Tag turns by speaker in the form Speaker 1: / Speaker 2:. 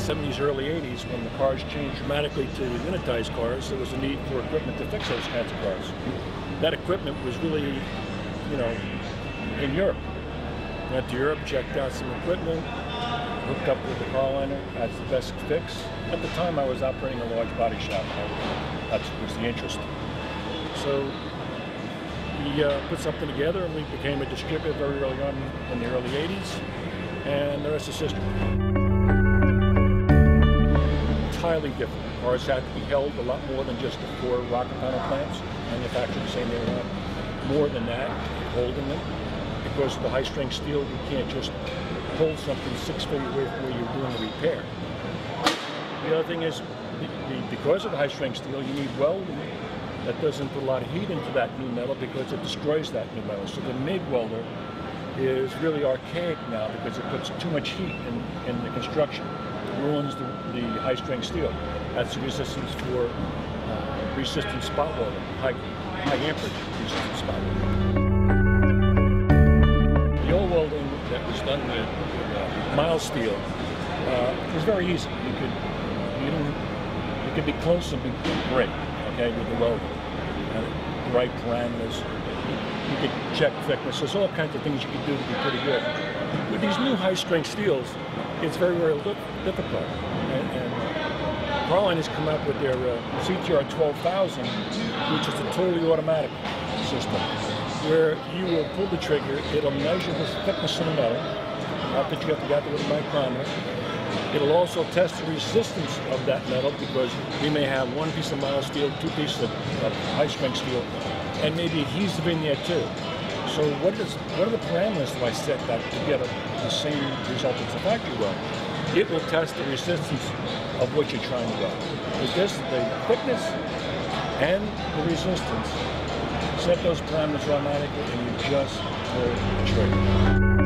Speaker 1: 70s, early 80s, when the cars changed dramatically to unitized cars, there was a need for equipment to fix those kinds of cars. That equipment was really, you know, in Europe. Went to Europe, checked out some equipment, hooked up with the car-liner. That's the best fix. At the time, I was operating a large body shop. That was the interest. So we put something together, and we became a distributor very early on in the early 80s, and the rest is history. Entirely different. Cars had to be held a lot more than just the 4 rocker panel plants. Manufacturers saying they want more than that, holding them. Because of the high-strength steel, you can't just hold something 6 feet away from where you're doing the repair. The other thing is, because of the high-strength steel, you need welding that doesn't put a lot of heat into that new metal because it destroys that new metal. So the MIG welder is really archaic now because it puts too much heat in the construction. It ruins the high-strength steel. That's the resistance for resistant spot welding, high amperage resistant spot welding. The old welding that was done with mild steel was very easy. You could be close and be great, okay, with the welding. The right parameters. You could check thickness. There's all kinds of things you could do to be pretty good. With these new high-strength steels, it's very, very difficult. And Car-o-liner has come up with their CTR 12,000, which is a totally automatic system, where you will pull the trigger, it'll measure the thickness of the metal, not that you have to get with a micrometer. It'll also test the resistance of that metal, because we may have 1 piece of mild steel, 2 pieces of high-strength steel, and maybe adhesive in there too. So what are the parameters if I set that to get the same result as the factory weld? It will test the resistance of what you're trying to weld. With this, the thickness and the resistance, set those parameters automatically, and you just pull the trigger.